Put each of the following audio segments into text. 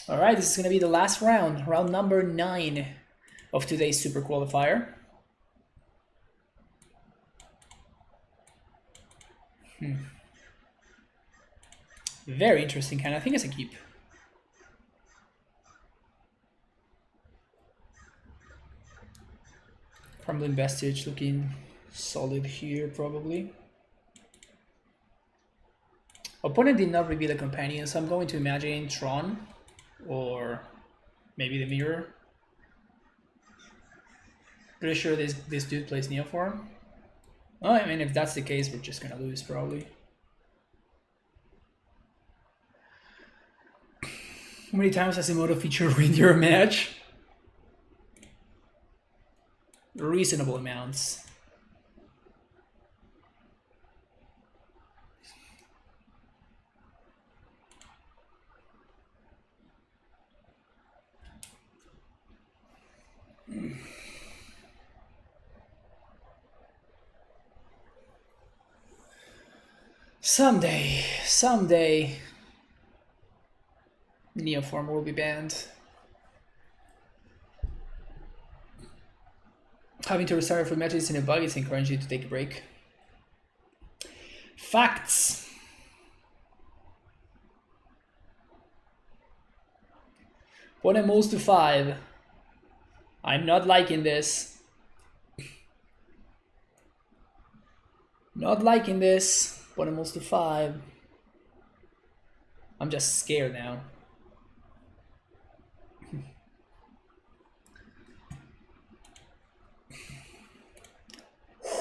All right, this is going to be the last round, round number 9 of today's Super Qualifier. Very interesting kind. I think it's a keep. Crumbling Vestige looking solid here, probably. Opponent did not reveal a companion, so I'm going to imagine Tron or maybe the Mirror. Pretty sure this dude plays Neoform. Oh, I mean, if that's the case, we're just gonna lose probably. How many times has Emoto feature ruined your match? Reasonable amounts. Someday, Neoform will be banned. Having to restart for matches in a bug is encouraging you to take a break. Facts. Opponent moves to 5. I'm not liking this. Not liking this. Opponent moves to 5. I'm just scared now.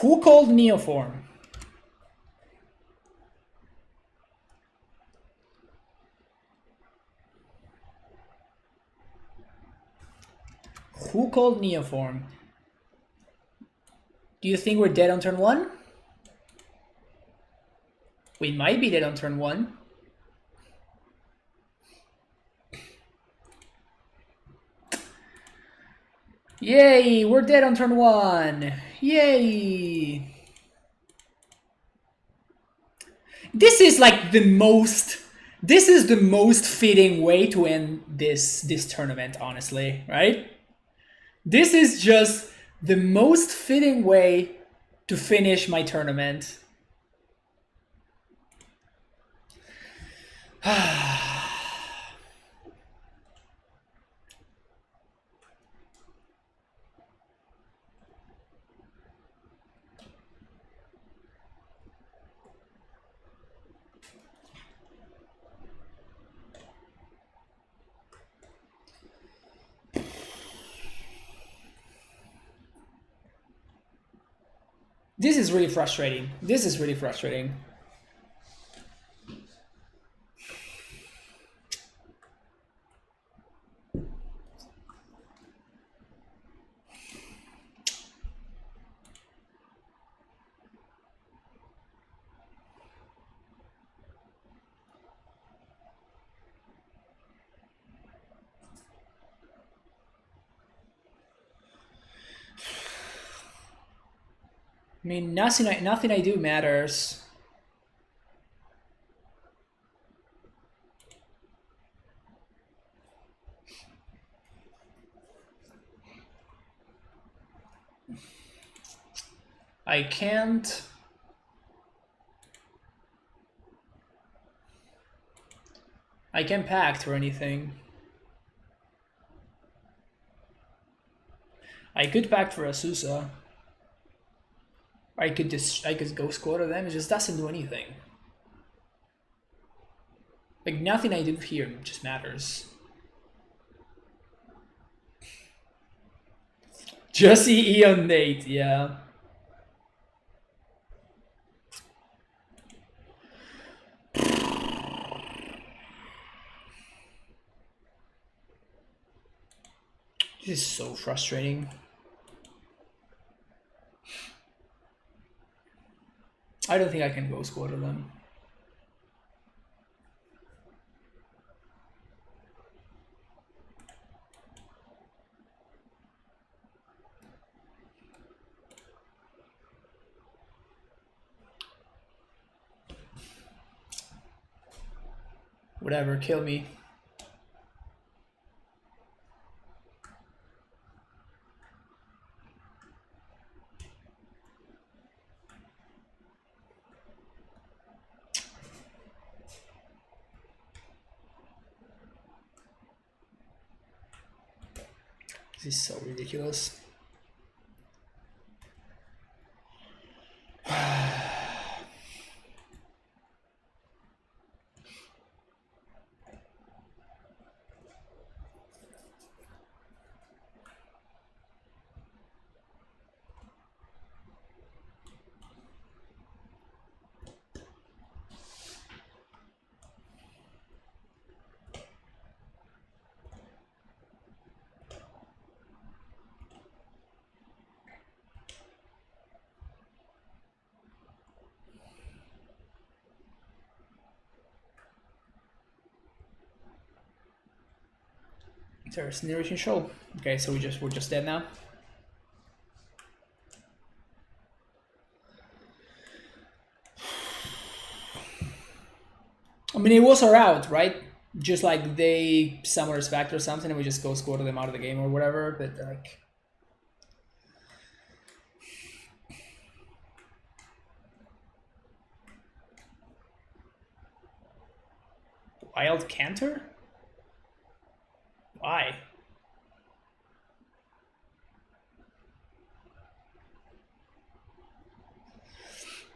Who called Neoform? Who called Neoform? Do you think we're dead on turn 1? We might be dead on turn 1. Yay, we're dead on turn 1. Yay. This is like the most fitting way to end this tournament, honestly, right? This is just the most fitting way to finish my tournament. This is really frustrating. This is really frustrating. I mean, nothing I do matters. I can't. I can't pact or anything. I could pact for Asusa. I could go squatter them. It just doesn't do anything. Like, nothing I do here just matters. Just EE on Nate, yeah. This is so frustrating. I don't think I can go squatter them. Whatever, kill me. This is so ridiculous. There's narration show. Okay, so we're just dead now. I mean, it was our out, right? Just like they summoned us back or something, and we just go squat them out of the game or whatever. But like, wild canter? Why?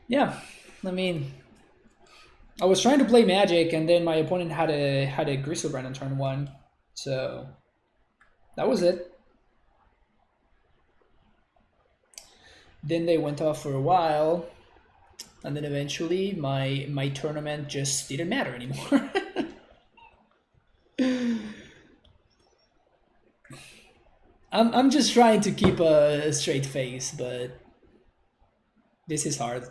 Yeah, I mean, I was trying to play Magic, and then my opponent had a Griselbrand on turn 1, so that was it. Then they went off for a while, and then eventually my tournament just didn't matter anymore. I'm just trying to keep a straight face, but this is hard.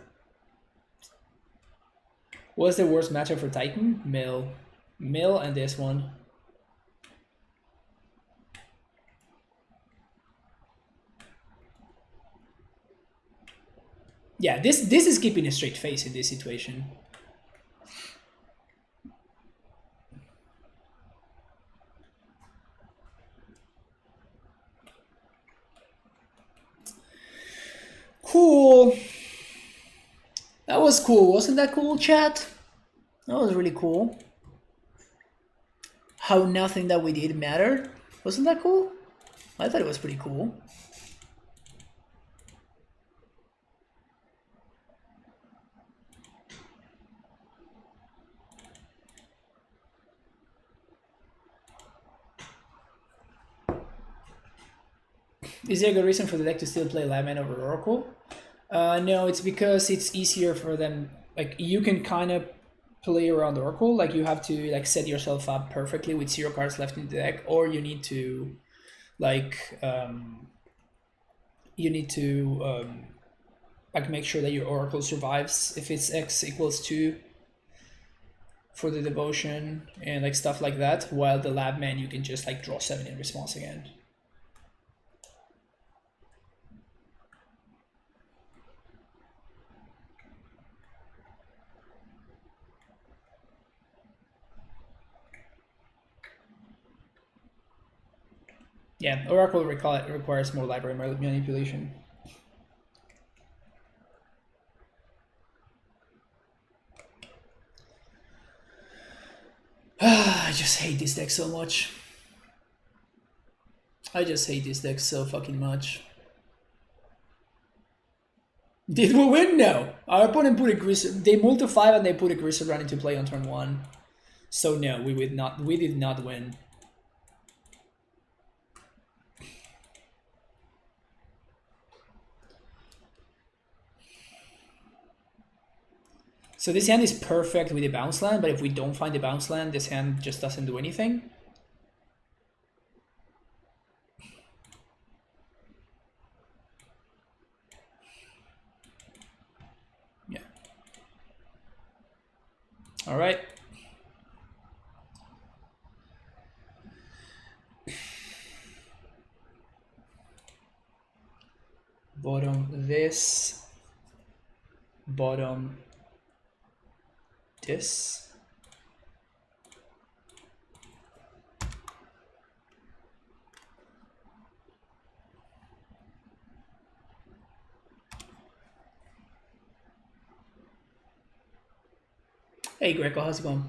What's the worst matchup for Titan? Mill and this one. Yeah, this is keeping a straight face in this situation. Cool. That was cool. Wasn't that cool, chat? That was really cool. How nothing that we did mattered. Wasn't that cool? I thought it was pretty cool. Is there a good reason for the deck to still play Labman over Oracle? No, it's because it's easier for them. Like, you can kind of play around Oracle. Like, you have to like set yourself up perfectly with 0 cards left in the deck, or you need to like like make sure that your Oracle survives if it's X equals 2 for the devotion and like stuff like that. While the Labman, you can just like draw 7 in response again. Yeah, Oracle requires more library manipulation. I just hate this deck so much. I just hate this deck so fucking much. Did we win? No. Our opponent put a Griselbrand. They multi 5 and they put a Griselbrand into play on turn 1. So no, we did not win. So this hand is perfect with the bounce land, but if we don't find the bounce land, this hand just doesn't do anything. Yeah. All right. Bottom this. Bottom this. Hey Greco, how's it going?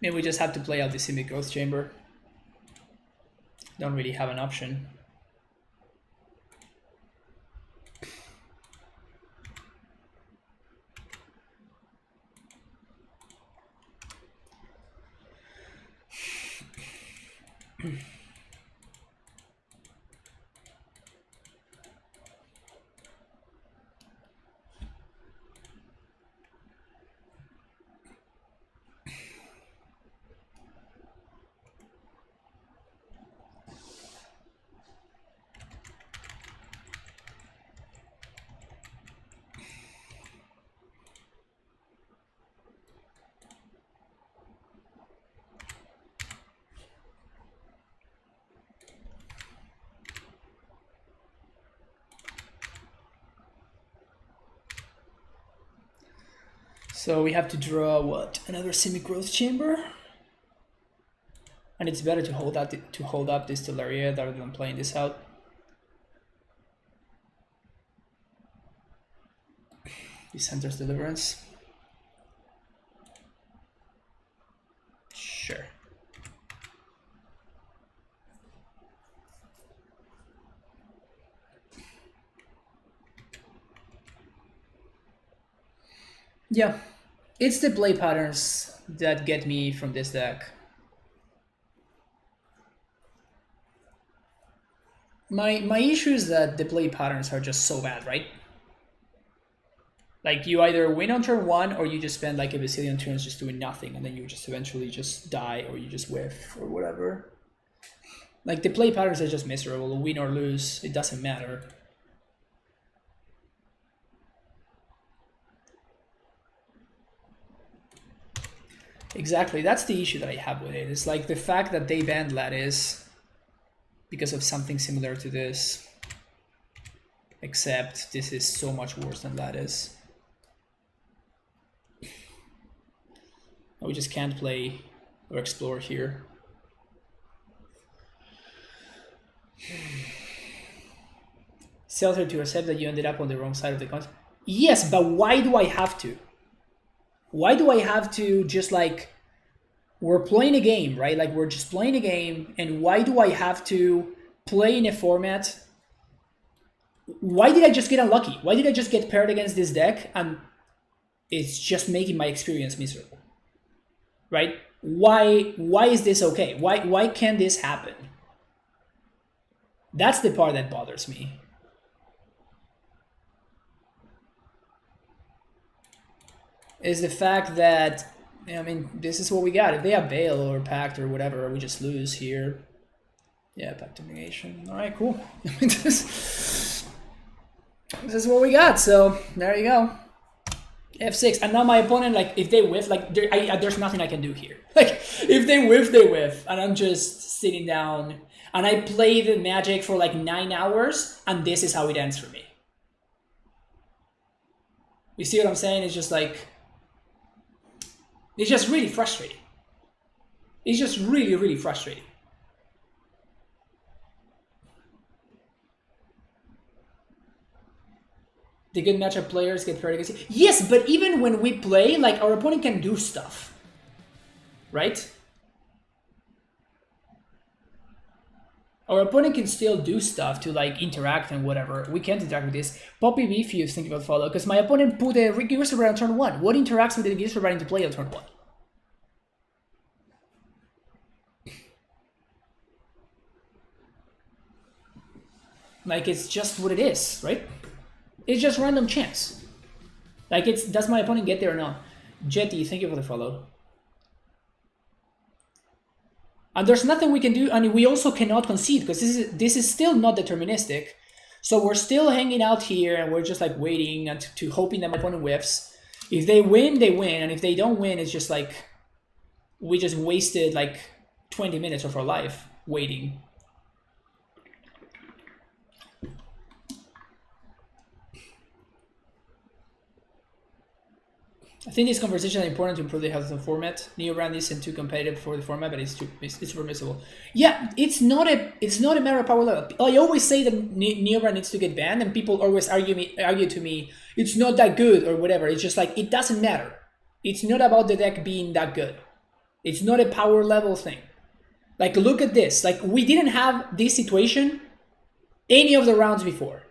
Maybe we just have to play out the Simic Growth Chamber. Don't really have an option. So we have to draw what? Another Simic Growth Chamber? And it's better to hold up this Stellaria rather than playing this out. Dissenter's Deliverance. Sure. Yeah, it's the play patterns that get me from this deck. My issue is that the play patterns are just so bad, right? Like you either win on turn 1 or you just spend like a bazillion turns just doing nothing and then you just eventually just die or you just whiff or whatever. Like the play patterns are just miserable. Win or lose, it doesn't matter. Exactly, that's the issue that I have with it. It's like the fact that they banned Lattice because of something similar to this, except this is so much worse than Lattice. We just can't play or explore here. Seltzer to accept that you ended up on the wrong side of the contest. Yes, but why do I have to? Why do I have to just like, we're playing a game, right? Like we're just playing a game, and why do I have to play in a format? Why did I just get unlucky? Why did I just get paired against this deck and it's just making my experience miserable? Right? Why is this okay? Why can this happen? That's the part that bothers me. Is the fact that, I mean, this is what we got. If they have Veil or Pact or whatever, we just lose here. Yeah, Pact of Negation. All right, cool. This is what we got. So there you go. F6. And now my opponent, like, if they whiff, like, there's nothing I can do here. Like, if they whiff, they whiff. And I'm just sitting down. And I play the Magic for like 9 hours, and this is how it ends for me. You see what I'm saying? It's just like, it's just really frustrating. It's just really, really frustrating. The good matchup players get paired against you. Yes, but even when we play, like, our opponent can do stuff. Right? Our opponent can still do stuff to like interact and whatever. We can't interact with this. Poppy Beefuse thinking about follow, because my opponent put a Gigasurbar on turn 1. What interacts with the Gigasurbar into play on turn 1? Like, it's just what it is, right? It's just random chance. Like, it's, does my opponent get there or not? Jetty, thank you for the follow. And there's nothing we can do, and we also cannot concede, because this is still not deterministic. So we're still hanging out here, and we're just like waiting and to hoping that my opponent whiffs. If they win, they win, and if they don't win, it's just like we just wasted like 20 minutes of our life waiting. I think these conversations are important to improve the health of the format. Neobrand isn't too competitive for the format, but it's permissible. Yeah, it's not a matter of power level. I always say that Neobrand needs to get banned, and people always argue to me it's not that good or whatever. It's just like, it doesn't matter. It's not about the deck being that good. It's not a power level thing. Like, look at this. Like, we didn't have this situation any of the rounds before.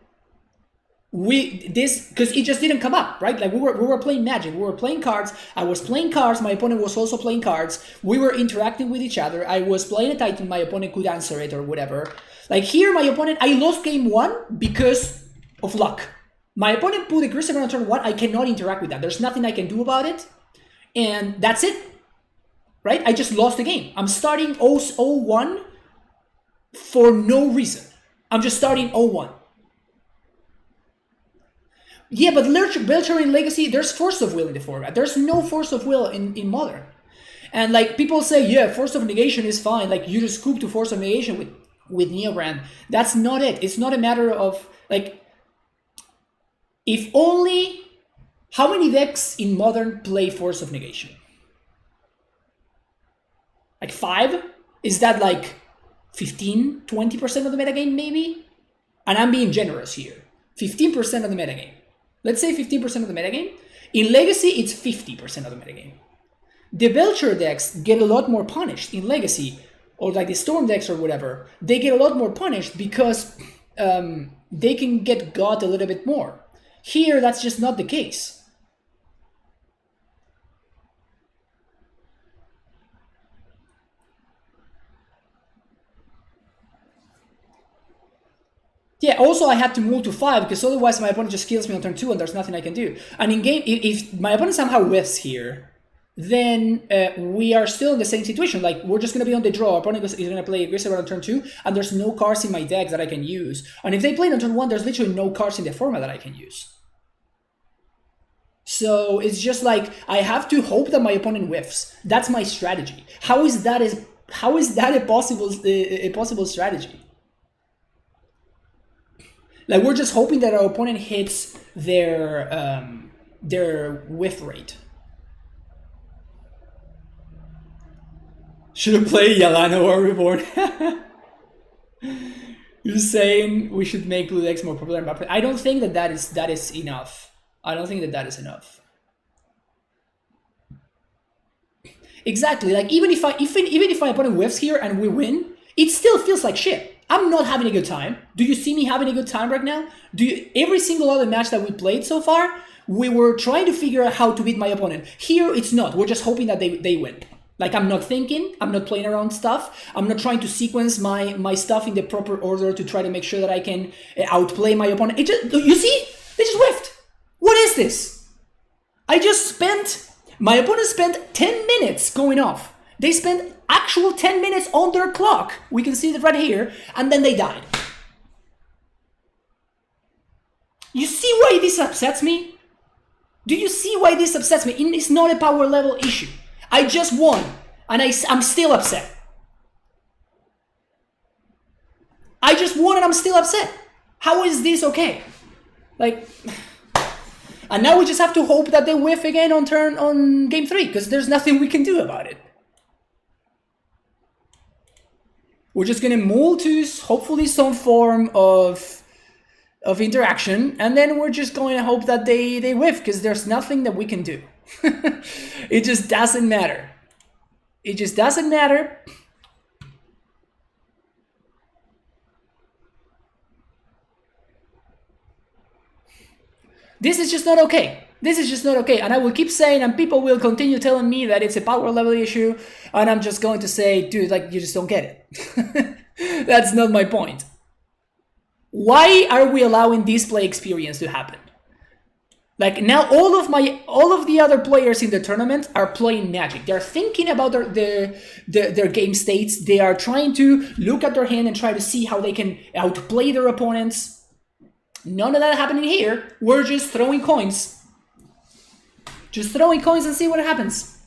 Because it just didn't come up, right? Like, we were playing Magic, we were playing cards. I was playing cards, my opponent was also playing cards. We were interacting with each other. I was playing a Titan, my opponent could answer it or whatever. Like, here, my opponent, I lost game 1 because of luck. My opponent put a Crucible on turn 1. I cannot interact with that. There's nothing I can do about it, and that's it. Right? I just lost the game. I'm starting 0-1 for no reason. I'm just starting 0-1. Yeah, but Belcher in Legacy, there's Force of Will in the format. There's no Force of Will in Modern. And like, people say, yeah, Force of Negation is fine. Like, you just scoop to Force of Negation with Neobrand. That's not it. It's not a matter of, like, if only... How many decks in Modern play Force of Negation? Like 5? Is that like 15, 20% of the metagame maybe? And I'm being generous here. 15% of the metagame. Let's say 15% of the metagame. In Legacy, it's 50% of the metagame. The Belcher decks get a lot more punished in Legacy, or like the Storm decks or whatever. They get a lot more punished because they can get got a little bit more. Here, that's just not the case. Yeah, also I had to move to 5 because otherwise my opponent just kills me on turn 2 and there's nothing I can do. And in game, if my opponent somehow whiffs here, then we are still in the same situation. Like, we're just going to be on the draw. Our opponent is going to play aggressive on turn 2, and there's no cards in my deck that I can use. And if they play on turn 1, there's literally no cards in the format that I can use. So it's just like, I have to hope that my opponent whiffs. That's my strategy. How is that a possible strategy? Like, we're just hoping that our opponent hits their whiff rate. Should have played Yalana or Reborn. You're saying we should make blue decks more popular. I don't think that is enough. I don't think that is enough. Exactly. Like, even if my opponent whiffs here and we win, it still feels like shit. I'm not having a good time. Do you see me having a good time right now? Every single other match that we played so far, we were trying to figure out how to beat my opponent. Here, it's not. We're just hoping that they win. Like, I'm not thinking. I'm not playing around stuff. I'm not trying to sequence my stuff in the proper order to try to make sure that I can outplay my opponent. You see? They just whiffed. What is this? My opponent spent 10 minutes going off. They spent actual 10 minutes on their clock. We can see that right here. And then they died. You see why this upsets me? Do you see why this upsets me? It's not a power level issue. I just won. And I'm still upset. I just won and I'm still upset. How is this okay? Like... And now we just have to hope that they whiff again on game 3, because there's nothing we can do about it. We're just gonna move to hopefully some form of interaction, and then we're just going to hope that they whiff, because there's nothing that we can do. It just doesn't matter. It just doesn't matter. This is just not okay. This is just not okay. And I will keep saying, and people will continue telling me that it's a power level issue. And I'm just going to say, dude, like, you just don't get it. That's not my point. Why are we allowing this play experience to happen? Like, now all of the other players in the tournament are playing Magic. They're thinking about their game states. They are trying to look at their hand and try to see how they can outplay their opponents. None of that happening here. We're just throwing coins. Just throwing coins and see what happens.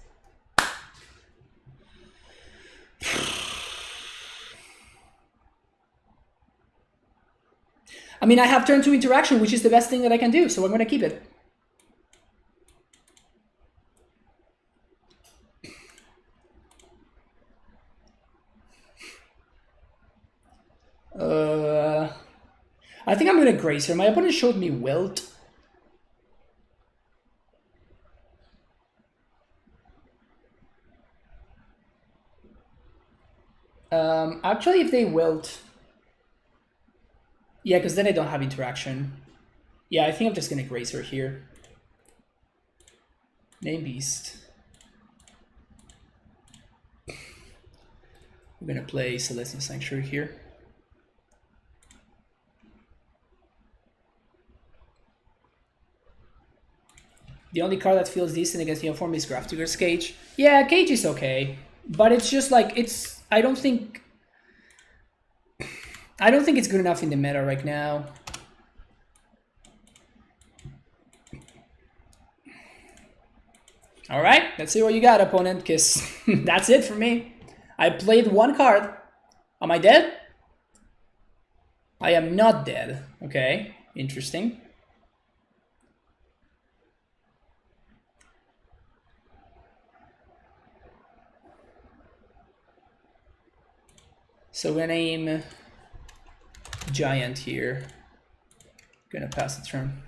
I mean, I have turn 2 interaction, which is the best thing that I can do, so I'm going to keep it. I think I'm going to grace here. My opponent showed me Wilt. Actually, if they wilt... Yeah, because then I don't have interaction. Yeah, I think I'm just going to Grazer here. Name Beast. We're going to play Celestial Sanctuary here. The only card that feels decent against Neoform is Grafdigger's Cage. Yeah, Cage is okay. But it's just like, it's... I don't think it's good enough in the meta right now. All right, let's see what you got, opponent, because that's it for me. I played one card. Am I dead? I am not dead. Okay, interesting. So we're gonna aim Giant here. Gonna pass the turn.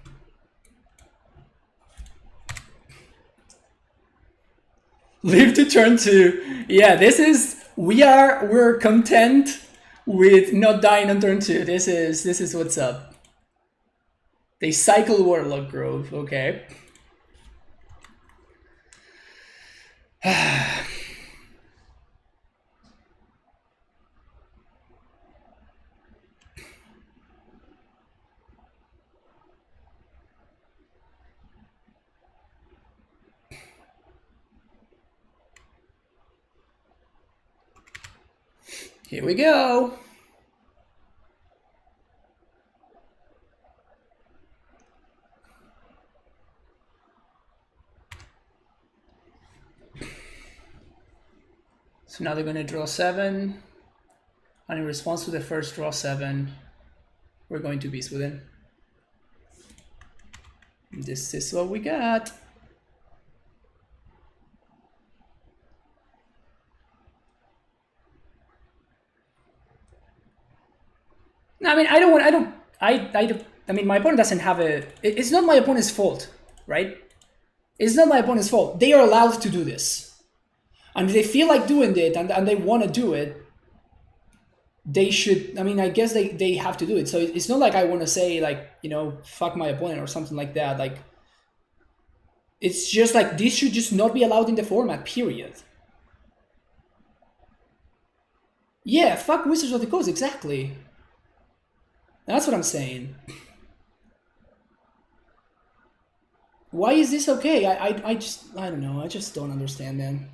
Live to turn 2. Yeah, this is we're content with not dying on turn 2. This is what's up. They cycle Warlock Grove, okay. Here we go. So now they're going to draw 7. And in response to the first draw 7, we're going to Beast Within. This is what we got. I mean, I mean, my opponent doesn't have a... It's not my opponent's fault, right? It's not my opponent's fault. They are allowed to do this. And if they feel like doing it and they want to do it, they should... I mean, I guess they have to do it. So it's not like I want to say, like, you know, fuck my opponent or something like that. Like, it's just like, this should just not be allowed in the format, period. Yeah, fuck Wizards of the Coast, exactly. That's what I'm saying. Why is this okay? I don't know. I just don't understand, man.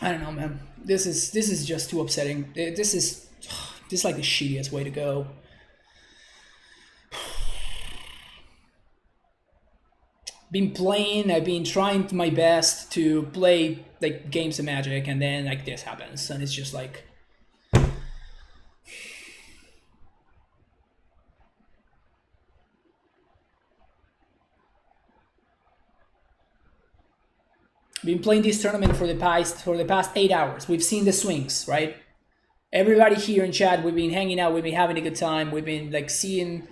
I don't know, man. This is just too upsetting. This is like the shittiest way to go. I've been trying my best to play like games of Magic, and then like this happens, and it's just like, been playing this tournament for the past 8 hours. We've seen the swings, right? Everybody here in chat, we've been hanging out, we've been having a good time, we've been like seeing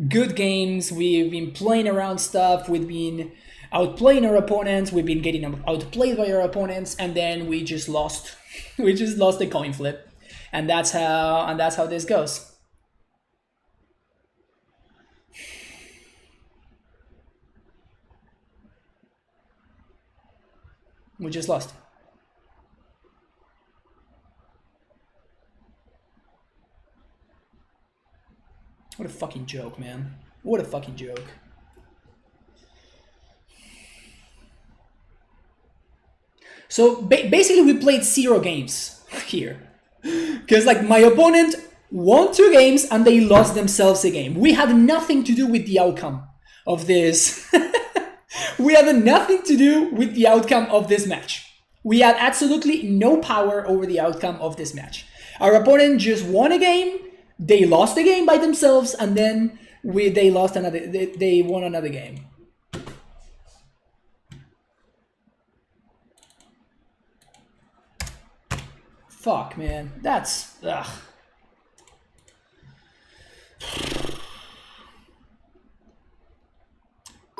good games, we've been playing around stuff, we've been outplaying our opponents, we've been getting outplayed by our opponents, and then we just lost. We just lost the coin flip, and that's how this goes. We just lost. What a fucking joke, man. What a fucking joke. So basically we played 0 games here. Because like my opponent won 2 games and they lost themselves a game. We had nothing to do with the outcome of this. We had nothing to do with the outcome of this match. We had absolutely no power over the outcome of this match. Our opponent just won a game, they lost a game by themselves, and then they won another game. Fuck, man. That's... Ugh.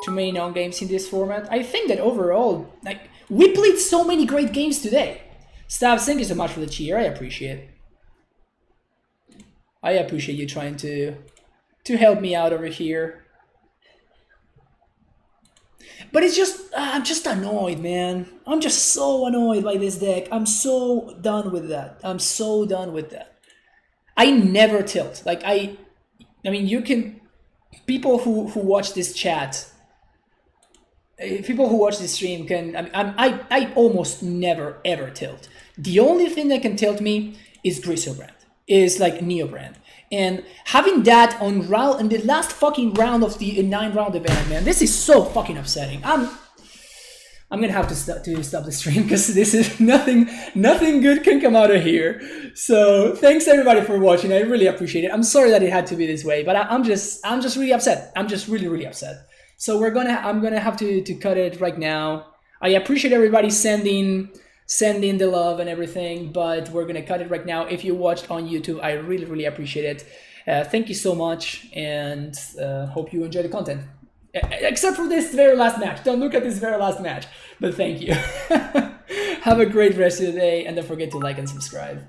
Too many non-games in this format. I think that overall, like, we played so many great games today. Stabs, thank you so much for the cheer. I appreciate it. I appreciate you trying to help me out over here. But it's just, I'm just annoyed, man. I'm just so annoyed by this deck. I'm so done with that. I'm so done with that. I never tilt. Like, I mean, you can, people who watch this chat, people who watch this stream can, I almost never ever tilt. The only thing that can tilt me is Griselbrand, is like Neobrand. And having that on round, in the last fucking round of the 9-round event, man, this is so fucking upsetting. I'm gonna have to stop the stream because this is nothing good can come out of here. So thanks everybody for watching. I really appreciate it. I'm sorry that it had to be this way, but I'm just really upset. I'm just really upset. So I'm gonna have to cut it right now. I appreciate everybody sending the love and everything, but we're gonna cut it right now. If you watched on YouTube, I really appreciate it. Thank you so much, and hope you enjoy the content. Except for this very last match. Don't look at this very last match, but thank you. Have a great rest of the day, and don't forget to like and subscribe.